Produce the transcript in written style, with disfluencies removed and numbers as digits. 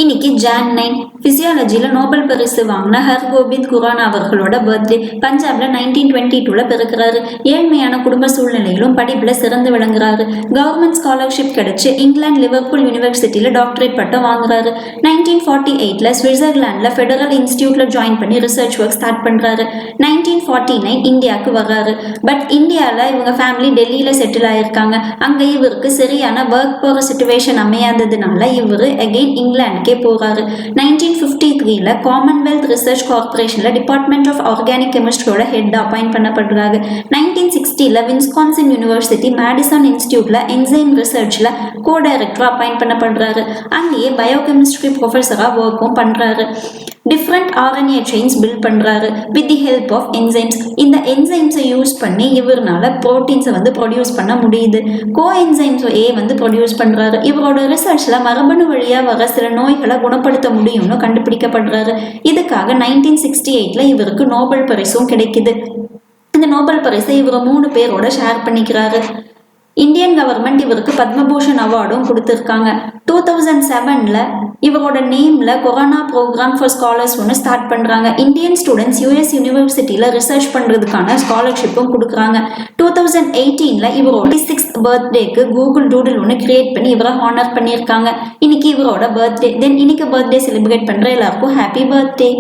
இன்னைக்கு John 9 பிசியாலஜியில் Nobel பரிசு வாங்கின ஹர்கோபிந்த் குரானா அவர்களோட பர்த்டே. பஞ்சாப்ல 1922 பிறக்கிறாரு. ஏழ்மையான குடும்ப சூழ்நிலையிலும் படிப்புல சிறந்து விளங்குறாரு. கவர்மெண்ட் ஸ்காலர்ஷிப் கிடைச்சு இங்கிலாந்து லிவர்பூல் யூனிவர்சிட்டியில டாக்டரேட் பட்டம் வாங்குறாரு. 1948 சுவிட்சர்லாந்துல ஃபெடரல் இன்ஸ்டிடியூட்ல ஜாயின் பண்ணி ரிசர்ச் ஒர்க் ஸ்டார்ட் பண்றாரு. 1949 இந்தியாவுக்கு வர்றாரு. பட் இந்தியாவில் இவங்க ஃபேமிலி டெல்லியில செட்டில் ஆயிருக்காங்க. அங்க இவருக்கு சரியான ஒர்க் போற சிச்சுவேஷன் அமையாததுனால இவர் அகெயின் இங்கிலாந்துக்கே போறாரு. 1953 காமன்வெல்த் ரிசர்ச் கார்பரேஷன்ல டிபார்ட்மெண்ட் ஆஃப் ஆர்கானிக் கெமிஸ்ட்ரியோட ஹெட் அப்பாயிண்ட் பண்ணப்படுறாரு. 1960 விஸ்கான்சின் யூனிவர்சிட்டி மேடிசன் இன்ஸ்டிடியூட்ல என்சைம் ரிசர்ச்ல கோ டைரக்டரா அப்பாயிண்ட் பண்ணப்படுறாரு. அங்கேயே பயோகெமிஸ்ட்ரி ப்ரொஃபஸரா ஒர்க்கும் பண்றாரு. டிஃப்ரெண்ட் RNA செயின்ஸ் பில்ட் பண்றாரு with the help of enzymes. இந்த என்சைம்ஸை யூஸ் பண்ணி இவரால் ப்ரோட்டீன்ஸை ப்ரொடியூஸ் பண்ண முடியுது. கோ என்சைம்ஸ் ப்ரொடியூஸ் பண்றாரு. இவரோட ரிசர்ச்ல மரபணு வழியா வர சில நோய்களை குணப்படுத்த முடியும்னு கண்டுபிடிக்கப்படுறாரு. இதுக்காக 1968 இவருக்கு நோபல் பரிசும் கிடைக்குது. இந்த நோபல் பரிசை இவர் 3 பேரோட ஷேர் பண்ணிக்கிறாரு. இந்தியன் கவர்மெண்ட் இவருக்கு பத்மபூஷன் அவார்டும் கொடுத்துருக்காங்க. 2007 இவரோட நேம்ல கொரோனா ப்ரோக்ராம் ஃபார் ஸ்காலர்ஸ் ஒன்று ஸ்டார்ட் பண்றாங்க. இந்தியன் ஸ்டூடெண்ட்ஸ் US யூனிவர்சிட்டியில ரிசர்ச் பண்றதுக்கான ஸ்காலர்ஷிப்பும் கொடுக்குறாங்க. 2018 இவரோட 6th பர்த்டேக்கு கூகுள் டூடில் ஒன்று கிரியேட் பண்ணி இவரை ஹானர் பண்ணியிருக்காங்க. இன்னைக்கு இவரோட பர்த்டே. இன்னைக்கு பர்த்டே செலிப்ரேட் பண்ற எல்லாருக்கும் ஹாப்பி பர்த்டே.